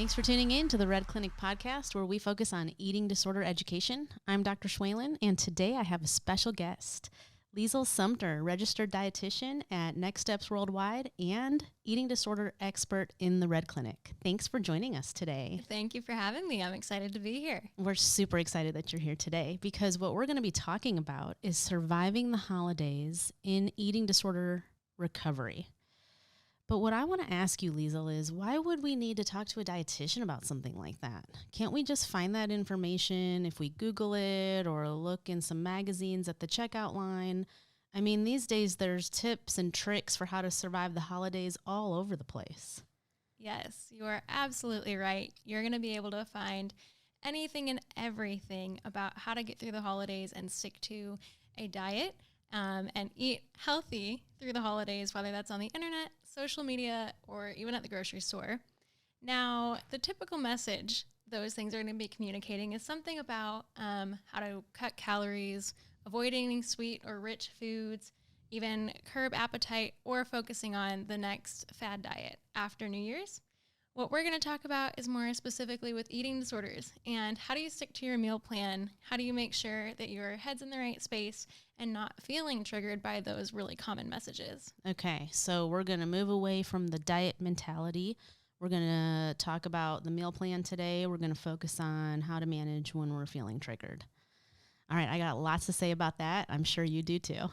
Thanks for tuning in to the Red Clinic podcast, where we focus on eating disorder education. I'm Dr. Schwalen, and today I have a special guest, Liesel Sumpter, registered dietitian at Next Steps Worldwide and eating disorder expert in the Red Clinic. Thanks for joining us today. Thank you for having me. I'm excited to be here. We're super excited that you're here today because what we're going to be talking about is surviving the holidays in eating disorder recovery. But what I want to ask you, Liesel, is why would we need to talk to a dietitian about something like that? Can't we just find that information if we Google it or look in some magazines at the checkout line? I mean, these days there's tips and tricks for how to survive the holidays all over the place. Yes, you are absolutely right. You're going to be able to find anything and everything about how to get through the holidays and stick to a diet and eat healthy through the holidays, whether that's on the internet, social media, or even at the grocery store. Now, the typical message those things are going to be communicating is something about how to cut calories, avoiding sweet or rich foods, even curb appetite, or focusing on the next fad diet after New Year's. What we're going to talk about is more specifically with eating disorders and how do you stick to your meal plan? How do you make sure that your head's in the right space and not feeling triggered by those really common messages? Okay, so we're going to move away from the diet mentality. We're going to talk about the meal plan today. We're going to focus on how to manage when we're feeling triggered. All right, I got lots to say about that. I'm sure you do too.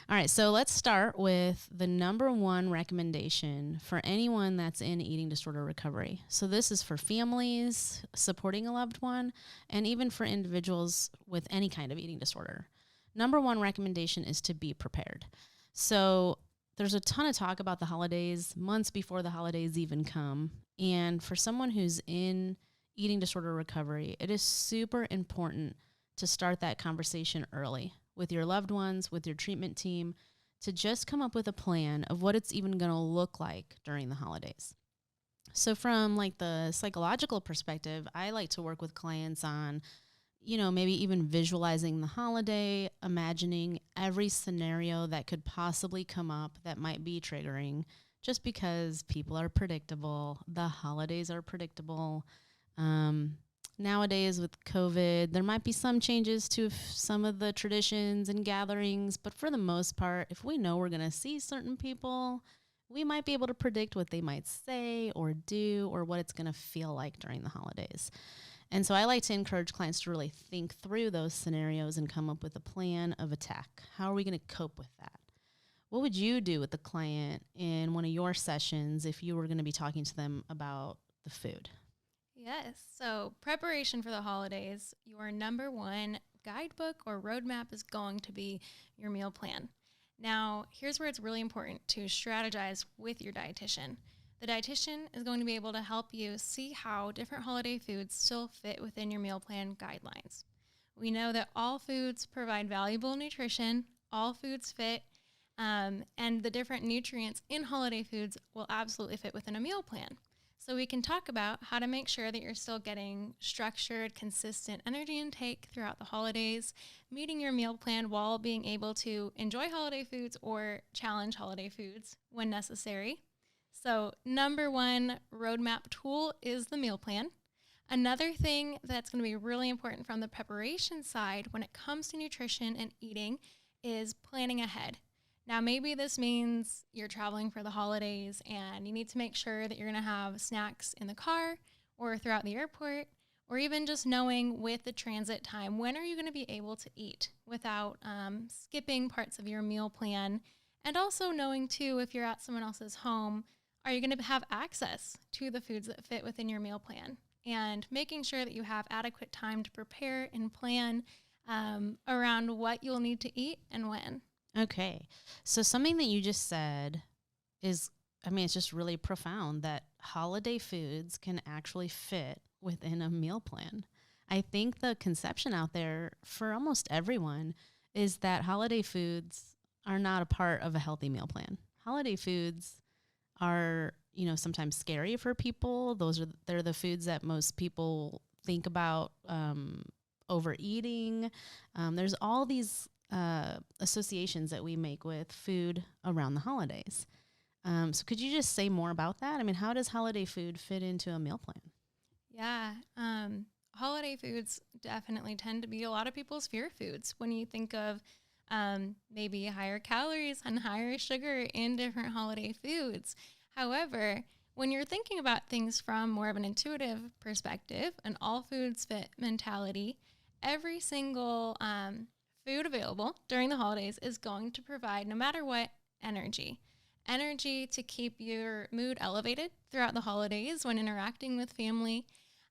All right, so let's start with the number one recommendation for anyone that's in eating disorder recovery. So this is for families supporting a loved one and even for individuals with any kind of eating disorder. Number one recommendation is to be prepared. So there's a ton of talk about the holidays, months before the holidays even come. And for someone who's in eating disorder recovery, it is super important to start that conversation early with your loved ones, with your treatment team, to just come up with a plan of what it's even going to look like during the holidays. So from like the psychological perspective, I like to work with clients on, maybe even visualizing the holiday, imagining every scenario that could possibly come up that might be triggering, just because people are predictable, the holidays are predictable. Nowadays with COVID, there might be some changes to some of the traditions and gatherings, but for the most part, if we know we're going to see certain people, we might be able to predict what they might say or do or what it's going to feel like during the holidays. And so I like to encourage clients to really think through those scenarios and come up with a plan of attack. How are we going to cope with that? What would you do with the client in one of your sessions if you were going to be talking to them about the food? Yes, so preparation for the holidays, your number one guidebook or roadmap is going to be your meal plan. Now, here's where it's really important to strategize with your dietitian. The dietitian is going to be able to help you see how different holiday foods still fit within your meal plan guidelines. We know that all foods provide valuable nutrition, all foods fit, and the different nutrients in holiday foods will absolutely fit within a meal plan. So we can talk about how to make sure that you're still getting structured, consistent energy intake throughout the holidays, meeting your meal plan while being able to enjoy holiday foods or challenge holiday foods when necessary. So number one roadmap tool is the meal plan. Another thing that's going to be really important from the preparation side when it comes to nutrition and eating is planning ahead. Now, maybe this means you're traveling for the holidays and you need to make sure that you're going to have snacks in the car or throughout the airport, or even just knowing with the transit time, when are you going to be able to eat without skipping parts of your meal plan? And also knowing, too, if you're at someone else's home, are you going to have access to the foods that fit within your meal plan? And making sure that you have adequate time to prepare and plan around what you'll need to eat and when. Okay. So something that you just said is, it's just really profound that holiday foods can actually fit within a meal plan. I think the conception out there for almost everyone is that holiday foods are not a part of a healthy meal plan. Holiday foods are, sometimes scary for people. They're the foods that most people think about overeating. There's all these associations that we make with food around the holidays. So could you just say more about that? I mean, how does holiday food fit into a meal plan? Yeah. Holiday foods definitely tend to be a lot of people's fear foods when you think of maybe higher calories and higher sugar in different holiday foods. However, when you're thinking about things from more of an intuitive perspective, an all foods fit mentality, every single food available during the holidays is going to provide, no matter what, energy. Energy to keep your mood elevated throughout the holidays when interacting with family,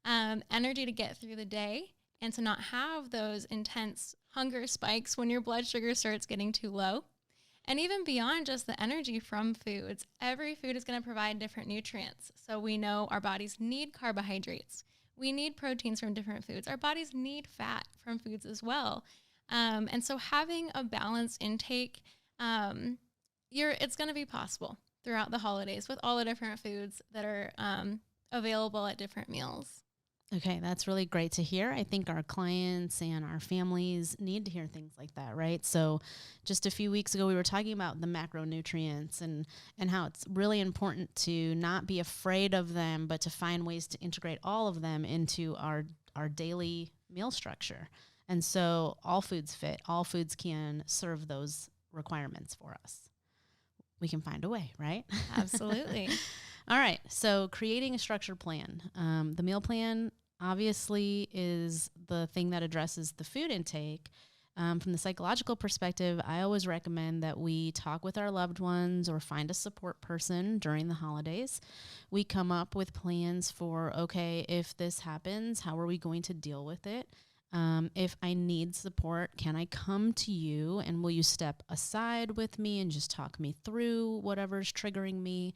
energy to get through the day and to not have those intense hunger spikes when your blood sugar starts getting too low. And even beyond just the energy from foods, every food is going to provide different nutrients. So we know our bodies need carbohydrates. We need proteins from different foods. Our bodies need fat from foods as well. And so having a balanced intake, it's going to be possible throughout the holidays with all the different foods that are available at different meals. Okay, that's really great to hear. I think our clients and our families need to hear things like that, right? So just a few weeks ago, we were talking about the macronutrients and how it's really important to not be afraid of them, but to find ways to integrate all of them into our daily meal structure. And so all foods fit. All foods can serve those requirements for us. We can find a way, right? Absolutely. All right. So creating a structured plan. The meal plan obviously is the thing that addresses the food intake. From the psychological perspective, I always recommend that we talk with our loved ones or find a support person during the holidays. We come up with plans for, okay, if this happens, how are we going to deal with it? If I need support, can I come to you and will you step aside with me and just talk me through whatever's triggering me?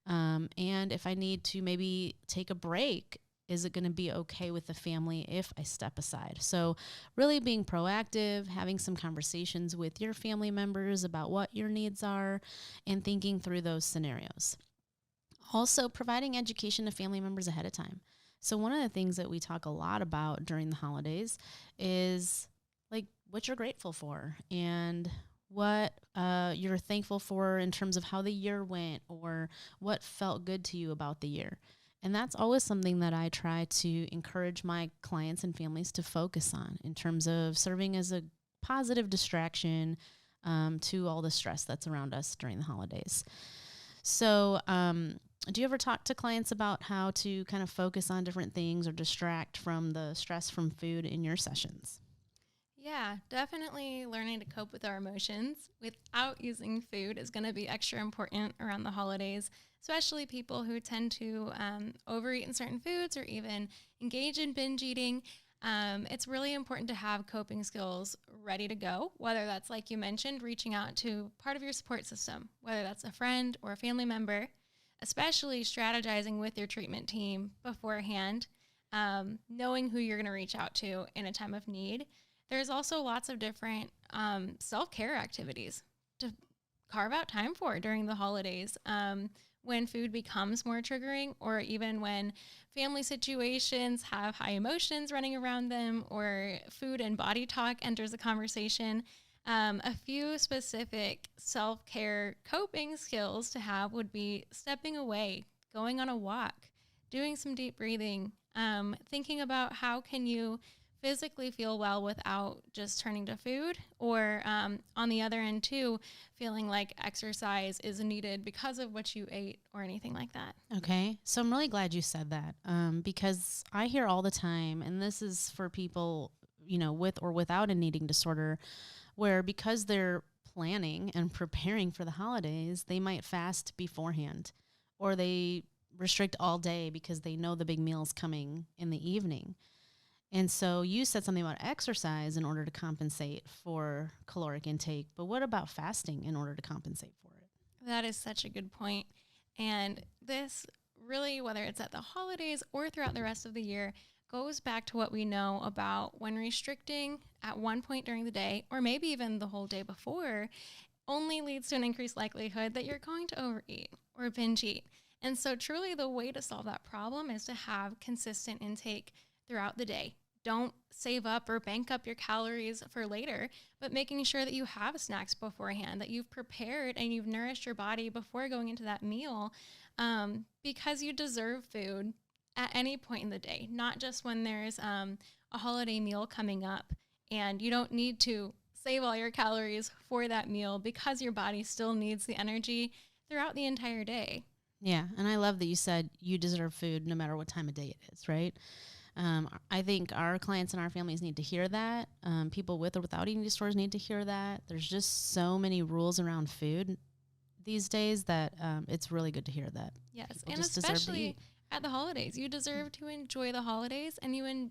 And if I need to maybe take a break, is it going to be okay with the family if I step aside? So really being proactive, having some conversations with your family members about what your needs are and thinking through those scenarios. Also providing education to family members ahead of time. So one of the things that we talk a lot about during the holidays is like what you're grateful for and what you're thankful for in terms of how the year went or what felt good to you about the year. And that's always something that I try to encourage my clients and families to focus on in terms of serving as a positive distraction to all the stress that's around us during the holidays. So do you ever talk to clients about how to kind of focus on different things or distract from the stress from food in your sessions? Yeah, definitely learning to cope with our emotions without using food is going to be extra important around the holidays, especially people who tend to overeat in certain foods or even engage in binge eating. It's really important to have coping skills ready to go, whether that's, like you mentioned, reaching out to part of your support system, whether that's a friend or a family member, especially strategizing with your treatment team beforehand, knowing who you're going to reach out to in a time of need. There's also lots of different self-care activities to carve out time for during the holidays when food becomes more triggering, or even when family situations have high emotions running around them or food and body talk enters the conversation. A few specific self-care coping skills to have would be stepping away, going on a walk, doing some deep breathing, thinking about how can you physically feel well without just turning to food, or on the other end too, feeling like exercise is needed because of what you ate or anything like that. Okay. So I'm really glad you said that because I hear all the time, and this is for people, with or without an eating disorder, where because they're planning and preparing for the holidays, they might fast beforehand or they restrict all day because they know the big meal's coming in the evening. And so you said something about exercise in order to compensate for caloric intake, but what about fasting in order to compensate for it? That is such a good point. And this really, whether it's at the holidays or throughout the rest of the year, goes back to what we know about when restricting at one point during the day, or maybe even the whole day before, only leads to an increased likelihood that you're going to overeat or binge eat. And so truly the way to solve that problem is to have consistent intake throughout the day. Don't save up or bank up your calories for later, but making sure that you have snacks beforehand, that you've prepared and you've nourished your body before going into that meal, because you deserve food at any point in the day, not just when there's a holiday meal coming up, and you don't need to save all your calories for that meal because your body still needs the energy throughout the entire day. Yeah, and I love that you said you deserve food no matter what time of day it is, right? I think our clients and our families need to hear that. People with or without eating disorders need to hear that. There's just so many rules around food these days that it's really good to hear that. Yes, People and just deserve to especially eat. at the holidays. You deserve to enjoy the holidays, and you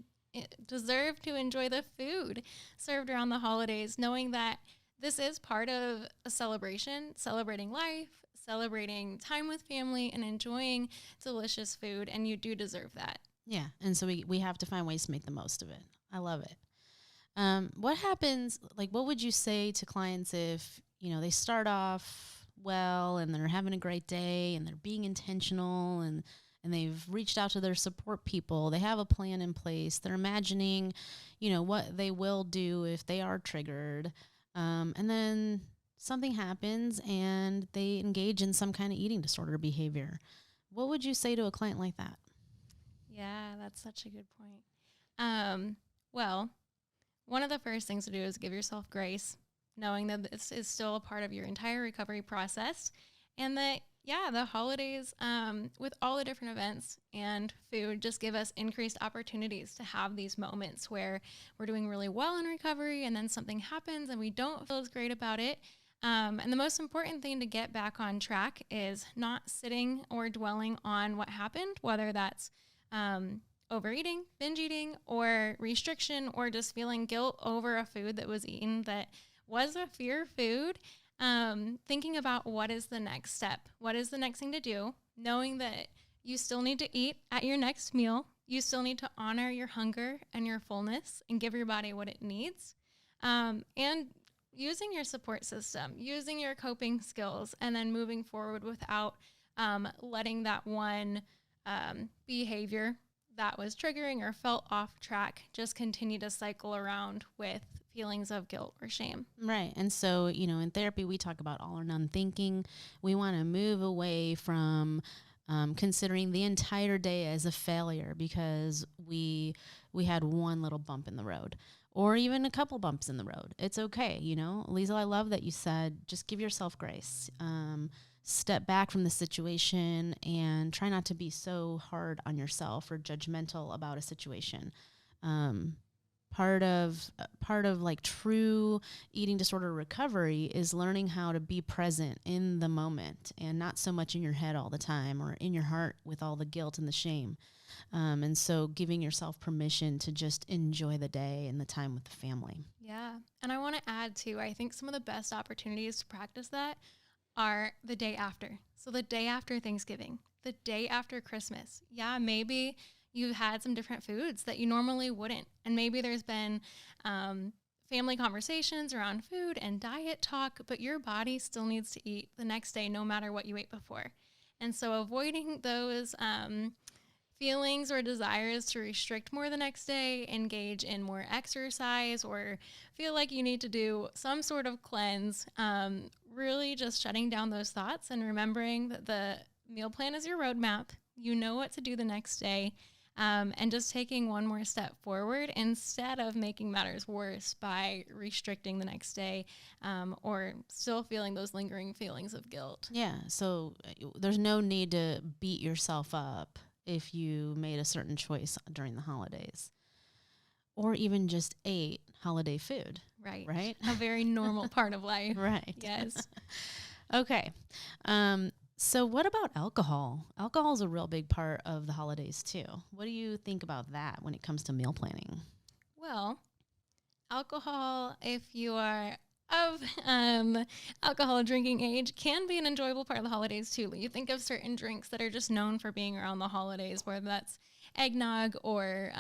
deserve to enjoy the food served around the holidays, knowing that this is part of a celebration, celebrating life, celebrating time with family, and enjoying delicious food, and you do deserve that. Yeah, and so we have to find ways to make the most of it. I love it. What happens, like, what would you say to clients if, they start off well and they're having a great day and they're being intentional and they've reached out to their support people, they have a plan in place, they're imagining, what they will do if they are triggered, and then something happens and they engage in some kind of eating disorder behavior. What would you say to a client like that? Yeah, that's such a good point. Well, one of the first things to do is give yourself grace, knowing that this is still a part of your entire recovery process, and that, the holidays, with all the different events and food, just give us increased opportunities to have these moments where we're doing really well in recovery, and then something happens and we don't feel as great about it. And the most important thing to get back on track is not sitting or dwelling on what happened, whether that's overeating, binge eating, or restriction, or just feeling guilt over a food that was eaten that was a fear food. Thinking about what is the next step, what is the next thing to do, knowing that you still need to eat at your next meal, you still need to honor your hunger and your fullness and give your body what it needs, and using your support system, using your coping skills, and then moving forward without letting that one behavior that was triggering or felt off track just continue to cycle around with feelings of guilt or shame. Right. And so, in therapy, we talk about all or none thinking. We want to move away from considering the entire day as a failure because we had one little bump in the road or even a couple bumps in the road. It's okay. Liesel, I love that you said, just give yourself grace. Step back from the situation and try not to be so hard on yourself or judgmental about a situation. Part of like true eating disorder recovery is learning how to be present in the moment and not so much in your head all the time or in your heart with all the guilt and the shame. And so giving yourself permission to just enjoy the day and the time with the family. Yeah. And I want to add too, I think some of the best opportunities to practice that are the day after. So the day after Thanksgiving, the day after Christmas. Yeah, maybe you've had some different foods that you normally wouldn't. And maybe there's been family conversations around food and diet talk, but your body still needs to eat the next day no matter what you ate before. And so avoiding those feelings or desires to restrict more the next day, engage in more exercise, or feel like you need to do some sort of cleanse, really just shutting down those thoughts and remembering that the meal plan is your roadmap. You know what to do the next day, and just taking one more step forward instead of making matters worse by restricting the next day, or still feeling those lingering feelings of guilt. Yeah, so there's no need to beat yourself up if you made a certain choice during the holidays or even just ate holiday food. Right? A very normal part of life. Right. Yes. Okay. So what about alcohol? Alcohol is a real big part of the holidays too. What do you think about that when it comes to meal planning? Well, alcohol, if you are of alcohol drinking age, can be an enjoyable part of the holidays too. You think of certain drinks that are just known for being around the holidays, whether that's eggnog or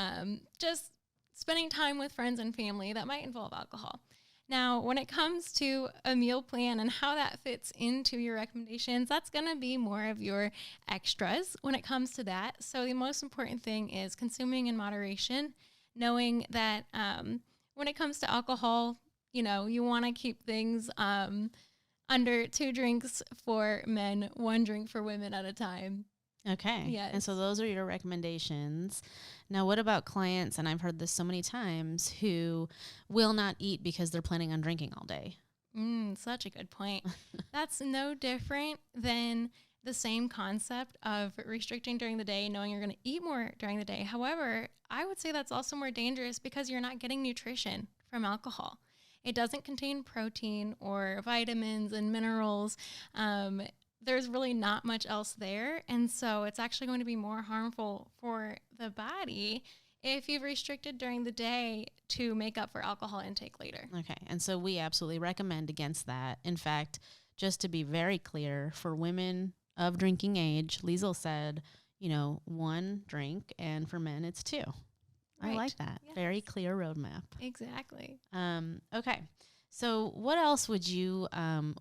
just spending time with friends and family that might involve alcohol. Now, when it comes to a meal plan and how that fits into your recommendations, that's going to be more of your extras when it comes to that. So the most important thing is consuming in moderation, knowing that when it comes to alcohol, you want to keep things under 2 drinks for men, 1 drink for women at a time. Okay. Yes. And so those are your recommendations. Now, what about clients, and I've heard this so many times, who will not eat because they're planning on drinking all day? Such a good point. That's no different than the same concept of restricting during the day, knowing you're going to eat more during the day. However, I would say that's also more dangerous because you're not getting nutrition from alcohol. It doesn't contain protein or vitamins and minerals. There's really not much else there. And so it's actually going to be more harmful for the body if you've restricted during the day to make up for alcohol intake later. Okay. And so we absolutely recommend against that. In fact, just to be very clear, for women of drinking age, Liesel said, 1 drink, and for men, it's 2. Right. I like that. Yes. Very clear roadmap. Exactly. Okay. So what else would you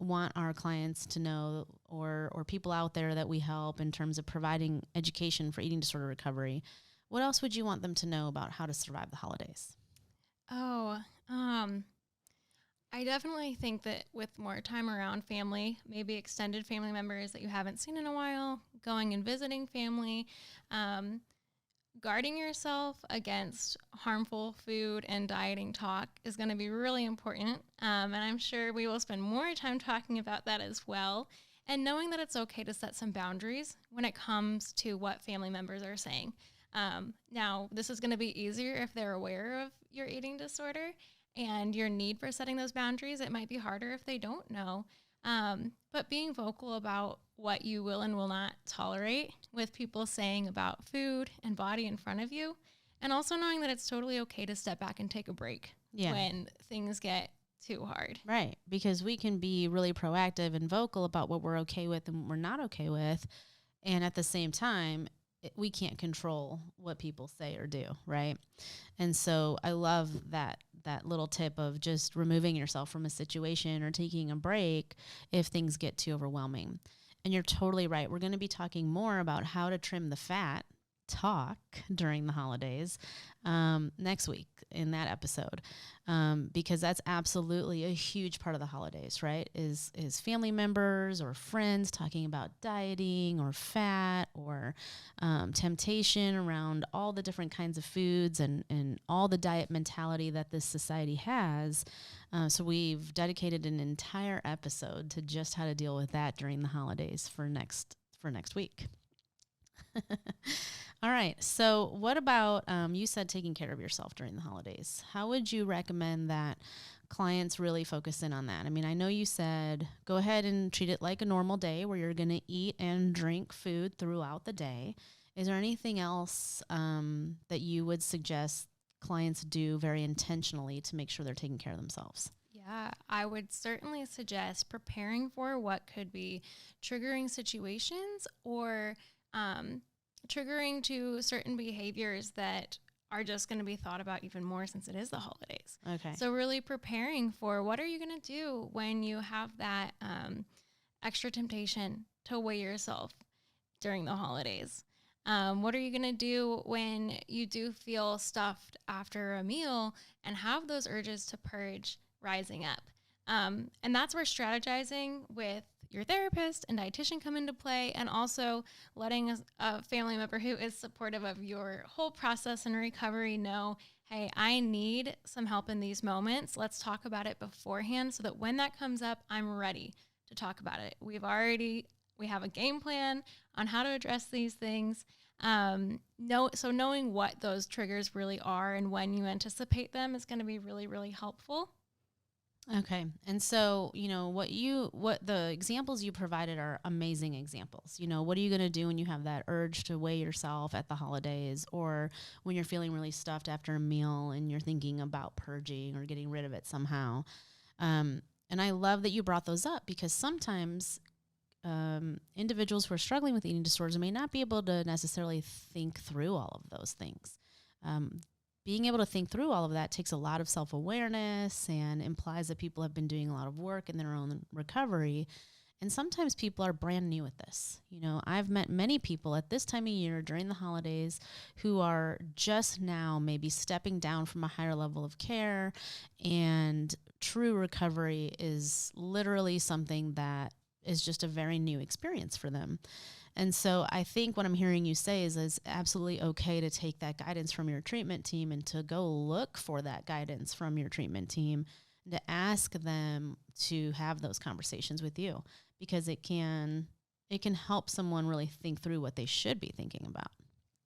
want our clients to know, or people out there that we help in terms of providing education for eating disorder recovery? What else would you want them to know about how to survive the holidays? I definitely think that with more time around family, maybe extended family members that you haven't seen in a while, going and visiting family, guarding yourself against harmful food and dieting talk is going to be really important. And I'm sure we will spend more time talking about that as well. And knowing that it's okay to set some boundaries when it comes to what family members are saying. Now, this is going to be easier if they're aware of your eating disorder and your need for setting those boundaries. It might be harder if they don't know. But being vocal about what you will and will not tolerate with people saying about food and body in front of you, and also knowing that it's totally okay to step back and take a break when things get too hard. Right, because we can be really proactive and vocal about what we're okay with and what we're not okay with, and at the same time, we can't control what people say or do, right? And so I love that little tip of just removing yourself from a situation or taking a break if things get too overwhelming. And you're totally right. We're going to be talking more about how to trim the fat talk during the holidays next week in that episode, because that's absolutely a huge part of the holidays, right? Is family members or friends talking about dieting or fat or temptation around all the different kinds of foods and all the diet mentality that this society has. So we've dedicated an entire episode to just how to deal with that during the holidays for next week. All right. So what about, you said taking care of yourself during the holidays. How would you recommend that clients really focus in on that? I mean, I know you said go ahead and treat it like a normal day where you're going to eat and drink food throughout the day. Is there anything else that you would suggest clients do very intentionally to make sure they're taking care of themselves? Yeah, I would certainly suggest preparing for what could be triggering situations or triggering to certain behaviors that are just going to be thought about even more since it is the holidays. Okay. So really preparing for what are you going to do when you have that extra temptation to weigh yourself during the holidays? What are you going to do when you do feel stuffed after a meal and have those urges to purge rising up? And that's where strategizing with your therapist and dietitian come into play, and also letting a family member who is supportive of your whole process and recovery know, hey, I need some help in these moments. Let's talk about it beforehand so that when that comes up, I'm ready to talk about it. We have a game plan on how to address these things. So knowing what those triggers really are and when you anticipate them is going to be really, really helpful. Okay. And so, what the examples you provided are amazing examples. What are you going to do when you have that urge to weigh yourself at the holidays, or when you're feeling really stuffed after a meal and you're thinking about purging or getting rid of it somehow? And I love that you brought those up, because sometimes individuals who are struggling with eating disorders may not be able to necessarily think through all of those things. Being able to think through all of that takes a lot of self-awareness and implies that people have been doing a lot of work in their own recovery. And sometimes people are brand new at this. You know, I've met many people at this time of year during the holidays who are just now maybe stepping down from a higher level of care, and true recovery is literally something that is just a very new experience for them. And so I think what I'm hearing you say is it's absolutely okay to take that guidance from your treatment team and to go look for that guidance from your treatment team, to ask them to have those conversations with you, because it can help someone really think through what they should be thinking about.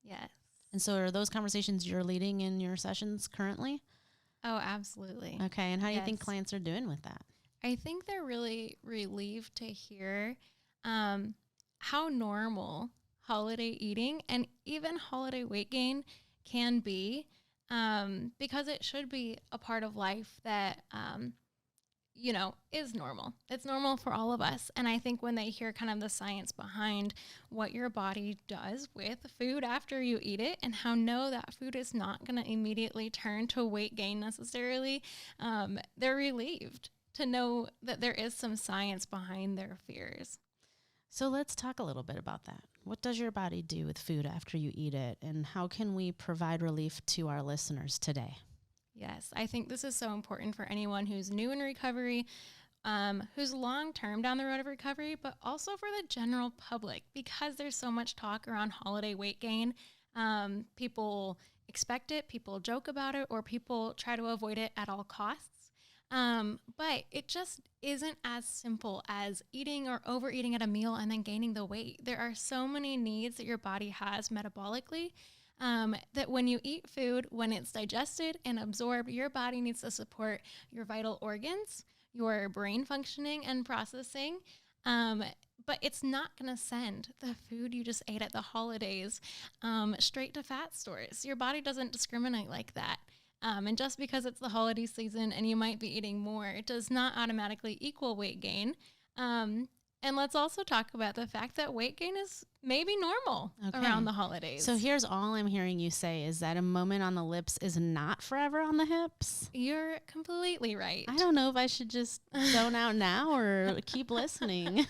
Yes. And so are those conversations you're leading in your sessions currently? Oh, absolutely. Okay. And how do you think clients are doing with that? I think they're really relieved to hear how normal holiday eating and even holiday weight gain can be, because it should be a part of life that, is normal. It's normal for all of us. And I think when they hear kind of the science behind what your body does with food after you eat it, and how that food is not going to immediately turn to weight gain necessarily, they're relieved to know that there is some science behind their fears. So let's talk a little bit about that. What does your body do with food after you eat it, and how can we provide relief to our listeners today? Yes, I think this is so important for anyone who's new in recovery, who's long-term down the road of recovery, but also for the general public, because there's so much talk around holiday weight gain. People expect it, people joke about it, or people try to avoid it at all costs. But it just isn't as simple as eating or overeating at a meal and then gaining the weight. There are so many needs that your body has metabolically, that when you eat food, when it's digested and absorbed, your body needs to support your vital organs, your brain functioning and processing. But it's not going to send the food you just ate at the holidays straight to fat stores. Your body doesn't discriminate like that. And just because it's the holiday season and you might be eating more, it does not automatically equal weight gain. And let's also talk about the fact that weight gain is maybe normal around the holidays. So here's all I'm hearing you say is that a moment on the lips is not forever on the hips. You're completely right. I don't know if I should just zone out now or keep listening.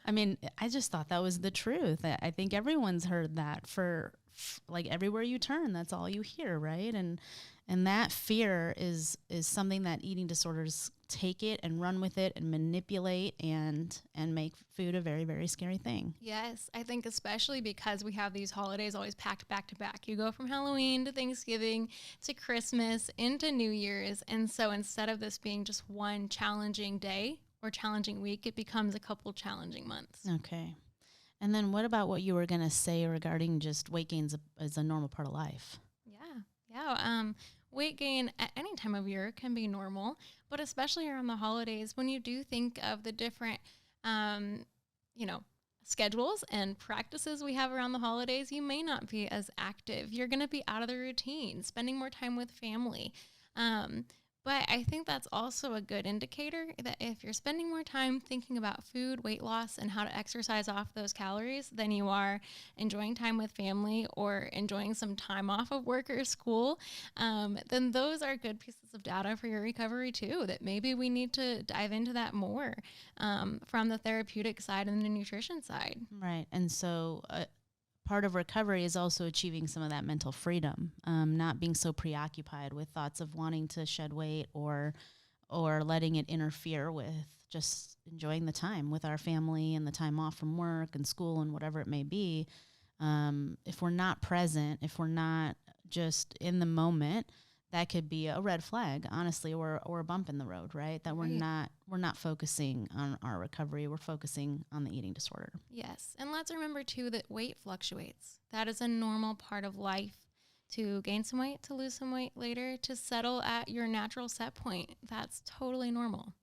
I mean, I just thought that was the truth. I think everyone's heard that for like everywhere you turn, that's all you hear, right? And that fear is something that eating disorders take it and run with it and manipulate and make food a very, very scary thing. Yes, I think especially because we have these holidays always packed back to back. You go from Halloween to Thanksgiving to Christmas into New Year's. And so instead of this being just one challenging day or challenging week, it becomes a couple challenging months. Okay. And then what about what you were going to say regarding just weight gains as a normal part of life? Yeah. Weight gain at any time of year can be normal, but especially around the holidays, when you do think of the different, schedules and practices we have around the holidays, you may not be as active. You're going to be out of the routine, spending more time with family. But I think that's also a good indicator that if you're spending more time thinking about food, weight loss, and how to exercise off those calories than you are enjoying time with family or enjoying some time off of work or school, then those are good pieces of data for your recovery too, that maybe we need to dive into that more from the therapeutic side and the nutrition side. Right. And so part of recovery is also achieving some of that mental freedom, not being so preoccupied with thoughts of wanting to shed weight or letting it interfere with just enjoying the time with our family and the time off from work and school and whatever it may be. If we're not present, if we're not just in the moment, that could be a red flag, honestly, or a bump in the road, right? That we're not focusing on our recovery. We're focusing on the eating disorder. Yes. And let's remember too that weight fluctuates. That is a normal part of life. To gain some weight, to lose some weight later, to settle at your natural set point. That's totally normal.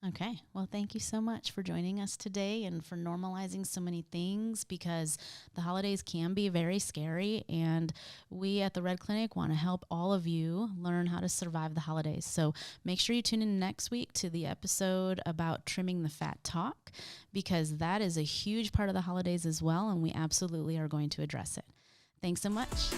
Okay. Well, thank you so much for joining us today and for normalizing so many things, because the holidays can be very scary, and we at the Red Clinic want to help all of you learn how to survive the holidays. So make sure you tune in next week to the episode about trimming the fat talk, because that is a huge part of the holidays as well, and we absolutely are going to address it. Thanks so much.